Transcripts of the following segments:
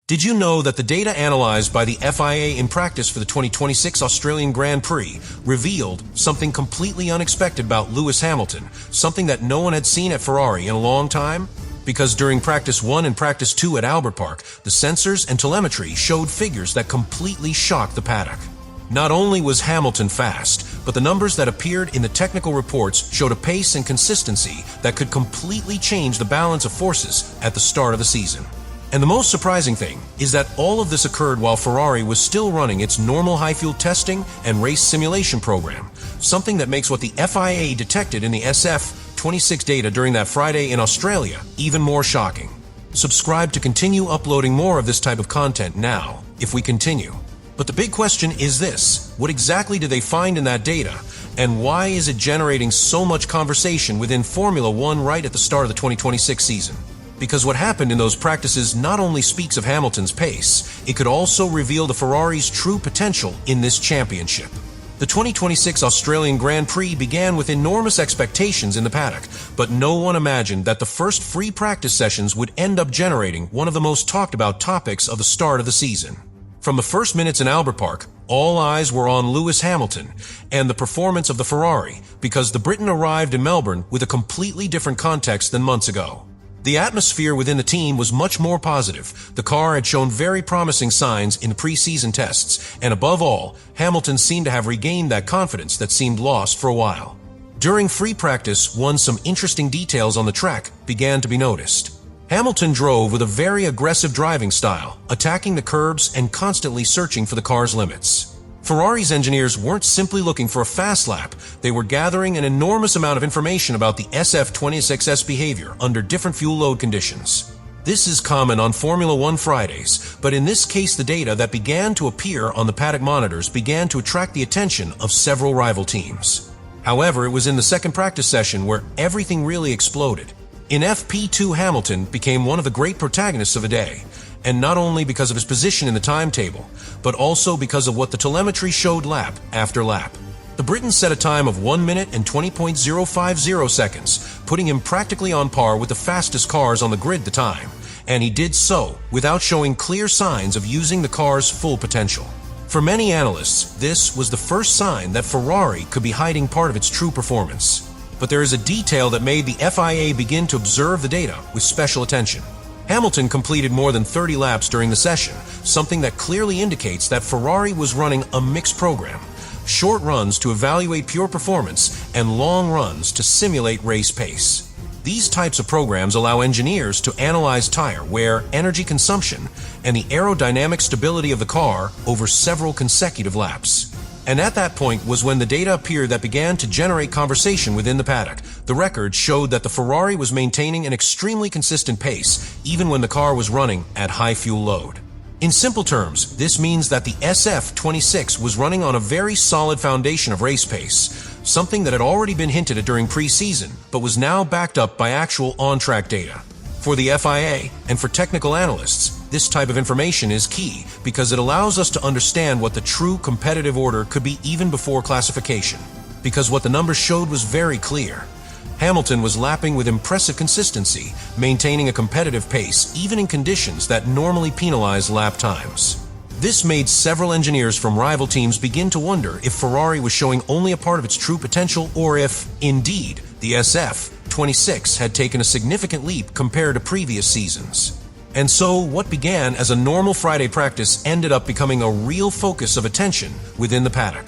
Did you know that the data analyzed by the FIA in practice for the 2026 Australian Grand Prix revealed something completely unexpected about Lewis Hamilton, something that no one had seen at Ferrari in a long time? Because during Practice 1 and Practice 2 at Albert Park, the sensors and telemetry showed figures that completely shocked the paddock. Not only was Hamilton fast, but the numbers that appeared in the technical reports showed a pace and consistency that could completely change the balance of forces at the start of the season. And the most surprising thing is that all of this occurred while Ferrari was still running its normal high-fuel testing and race simulation program, something that makes what the FIA detected in the SF26 data during that Friday in Australia even more shocking. Subscribe to continue uploading more of this type of content now, if we continue. But the big question is this: what exactly did they find in that data, and why is it generating so much conversation within Formula One right at the start of the 2026 season? Because what happened in those practices not only speaks of Hamilton's pace, it could also reveal the Ferrari's true potential in this championship. The 2026 Australian Grand Prix began with enormous expectations in the paddock, but no one imagined that the first free practice sessions would end up generating one of the most talked about topics of the start of the season. From the first minutes in Albert Park, all eyes were on Lewis Hamilton and the performance of the Ferrari, because the Briton arrived in Melbourne with a completely different context than months ago. The atmosphere within the team was much more positive. The car had shown very promising signs in the pre-season tests, and above all, Hamilton seemed to have regained that confidence that seemed lost for a while. During free practice, some interesting details on the track began to be noticed. Hamilton drove with a very aggressive driving style, attacking the curbs and constantly searching for the car's limits. Ferrari's engineers weren't simply looking for a fast lap, they were gathering an enormous amount of information about the SF26's behavior under different fuel load conditions. This is common on Formula One Fridays, but in this case the data that began to appear on the paddock monitors began to attract the attention of several rival teams. However, it was in the second practice session where everything really exploded. In FP2, Hamilton became one of the great protagonists of the day, and not only because of his position in the timetable, but also because of what the telemetry showed lap after lap. The Briton set a time of 1 minute and 20.050 seconds, putting him practically on par with the fastest cars on the grid at the time, and he did so without showing clear signs of using the car's full potential. For many analysts, this was the first sign that Ferrari could be hiding part of its true performance. But there is a detail that made the FIA begin to observe the data with special attention. Hamilton completed more than 30 laps during the session, something that clearly indicates that Ferrari was running a mixed program: short runs to evaluate pure performance and long runs to simulate race pace. These types of programs allow engineers to analyze tire wear, energy consumption, and the aerodynamic stability of the car over several consecutive laps. And at that point was when the data appeared that began to generate conversation within the paddock. The record showed that the Ferrari was maintaining an extremely consistent pace, even when the car was running at high fuel load. In simple terms, this means that the SF26 was running on a very solid foundation of race pace, something that had already been hinted at during pre-season, but was now backed up by actual on-track data. For the FIA and for technical analysts, this type of information is key because it allows us to understand what the true competitive order could be even before classification. Because what the numbers showed was very clear. Hamilton was lapping with impressive consistency, maintaining a competitive pace even in conditions that normally penalize lap times. This made several engineers from rival teams begin to wonder if Ferrari was showing only a part of its true potential, or if, indeed, the SF26 had taken a significant leap compared to previous seasons. And so, what began as a normal Friday practice ended up becoming a real focus of attention within the paddock.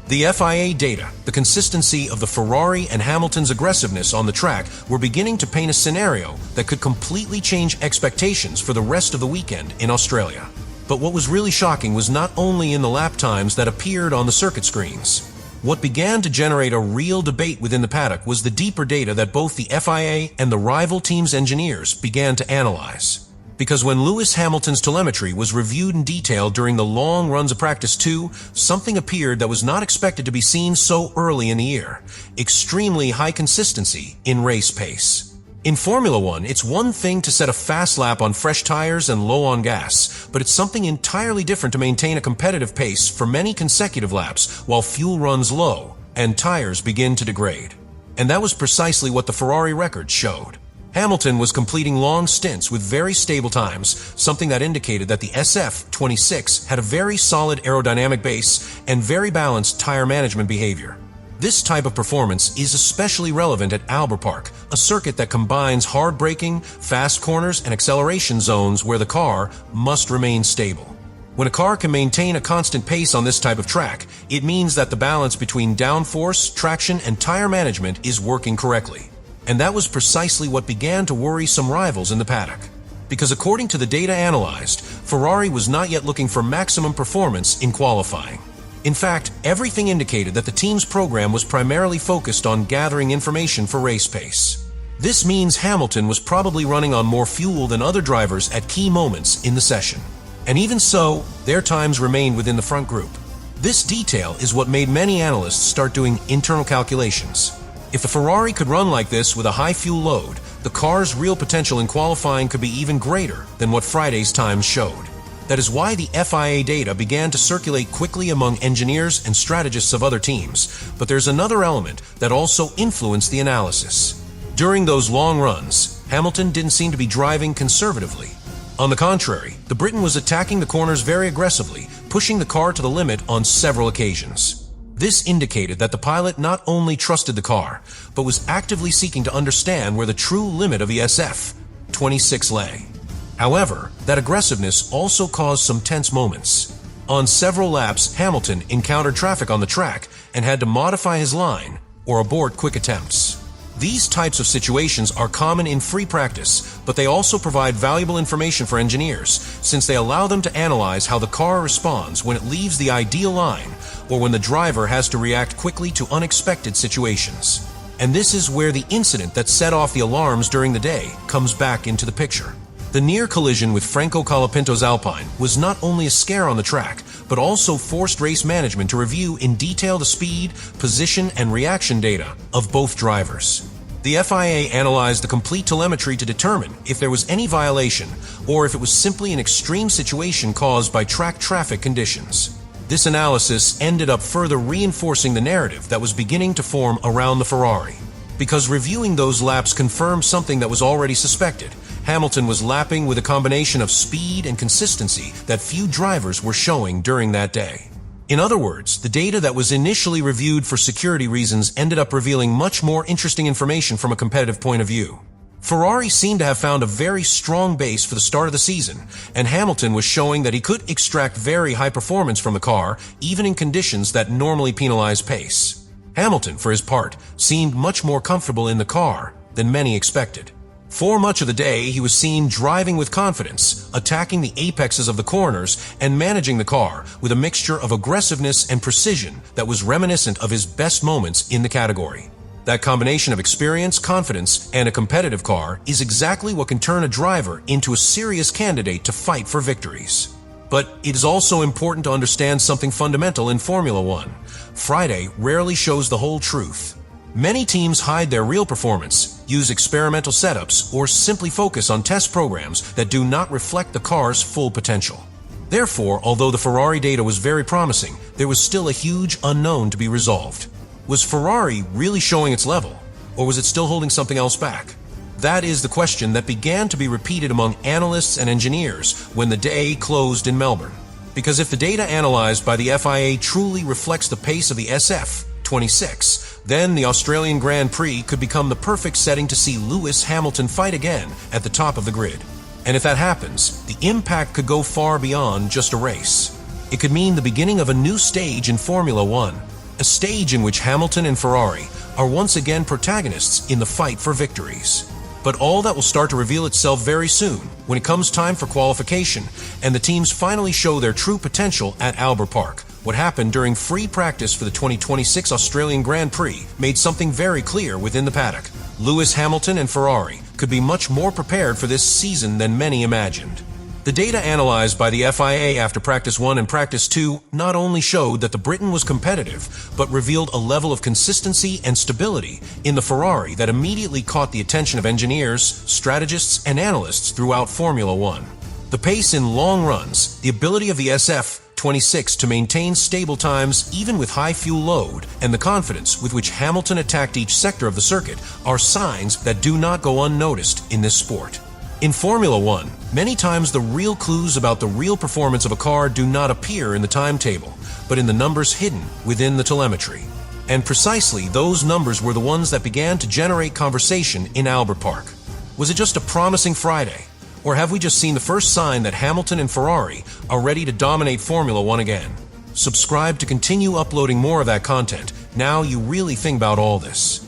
The FIA data, the consistency of the Ferrari and Hamilton's aggressiveness on the track were beginning to paint a scenario that could completely change expectations for the rest of the weekend in Australia. But what was really shocking was not only in the lap times that appeared on the circuit screens. What began to generate a real debate within the paddock was the deeper data that both the FIA and the rival team's engineers began to analyze. Because when Lewis Hamilton's telemetry was reviewed in detail during the long runs of Practice 2, something appeared that was not expected to be seen so early in the year: extremely high consistency in race pace. In Formula One, it's one thing to set a fast lap on fresh tires and low on gas, but it's something entirely different to maintain a competitive pace for many consecutive laps while fuel runs low and tires begin to degrade. And that was precisely what the Ferrari record showed. Hamilton was completing long stints with very stable times, something that indicated that the SF26 had a very solid aerodynamic base and very balanced tire management behavior. This type of performance is especially relevant at Albert Park, a circuit that combines hard braking, fast corners, and acceleration zones where the car must remain stable. When a car can maintain a constant pace on this type of track, it means that the balance between downforce, traction, and tire management is working correctly. And that was precisely what began to worry some rivals in the paddock. Because according to the data analyzed, Ferrari was not yet looking for maximum performance in qualifying. In fact, everything indicated that the team's program was primarily focused on gathering information for race pace. This means Hamilton was probably running on more fuel than other drivers at key moments in the session. And even so, their times remained within the front group. This detail is what made many analysts start doing internal calculations. If the Ferrari could run like this with a high fuel load, the car's real potential in qualifying could be even greater than what Friday's times showed. That is why the FIA data began to circulate quickly among engineers and strategists of other teams. But there's another element that also influenced the analysis. During those long runs, Hamilton didn't seem to be driving conservatively. On the contrary, the Briton was attacking the corners very aggressively, pushing the car to the limit on several occasions. This indicated that the pilot not only trusted the car, but was actively seeking to understand where the true limit of the SF26 lay. However, that aggressiveness also caused some tense moments. On several laps, Hamilton encountered traffic on the track and had to modify his line or abort quick attempts. These types of situations are common in free practice, but they also provide valuable information for engineers, since they allow them to analyze how the car responds when it leaves the ideal line or when the driver has to react quickly to unexpected situations. And this is where the incident that set off the alarms during the day comes back into the picture. The near collision with Franco Colapinto's Alpine was not only a scare on the track, but also forced race management to review in detail the speed, position, and reaction data of both drivers. The FIA analyzed the complete telemetry to determine if there was any violation or if it was simply an extreme situation caused by track traffic conditions. This analysis ended up further reinforcing the narrative that was beginning to form around the Ferrari. Because reviewing those laps confirmed something that was already suspected. Hamilton was lapping with a combination of speed and consistency that few drivers were showing during that day. In other words, the data that was initially reviewed for security reasons ended up revealing much more interesting information from a competitive point of view. Ferrari seemed to have found a very strong base for the start of the season, and Hamilton was showing that he could extract very high performance from the car, even in conditions that normally penalize pace. Hamilton, for his part, seemed much more comfortable in the car than many expected. For much of the day, he was seen driving with confidence, attacking the apexes of the corners, and managing the car with a mixture of aggressiveness and precision that was reminiscent of his best moments in the category. That combination of experience, confidence, and a competitive car is exactly what can turn a driver into a serious candidate to fight for victories. But it is also important to understand something fundamental in Formula One. Friday rarely shows the whole truth. Many teams hide their real performance, use experimental setups, or simply focus on test programs that do not reflect the car's full potential. Therefore, although the Ferrari data was very promising, there was still a huge unknown to be resolved. Was Ferrari really showing its level, or was it still holding something else back? That is the question that began to be repeated among analysts and engineers when the day closed in Melbourne. Because if the data analyzed by the FIA truly reflects the pace of the SF26, then the Australian Grand Prix could become the perfect setting to see Lewis Hamilton fight again at the top of the grid. And if that happens, the impact could go far beyond just a race. It could mean the beginning of a new stage in Formula One, a stage in which Hamilton and Ferrari are once again protagonists in the fight for victories. But all that will start to reveal itself very soon, when it comes time for qualification, and the teams finally show their true potential at Albert Park. What happened during free practice for the 2026 Australian Grand Prix made something very clear within the paddock. Lewis Hamilton and Ferrari could be much more prepared for this season than many imagined. The data analyzed by the FIA after Practice 1 and Practice 2 not only showed that the Briton was competitive, but revealed a level of consistency and stability in the Ferrari that immediately caught the attention of engineers, strategists, and analysts throughout Formula One. The pace in long runs, the ability of the SF 26 to maintain stable times even with high fuel load, and the confidence with which Hamilton attacked each sector of the circuit are signs that do not go unnoticed in this sport. In Formula One, many times the real clues about the real performance of a car do not appear in the timetable, but in the numbers hidden within the telemetry. And precisely those numbers were the ones that began to generate conversation in Albert Park. Was it just a promising Friday? Or have we just seen the first sign that Hamilton and Ferrari are ready to dominate Formula One again? Subscribe to continue uploading more of that content. Now you really think about all this.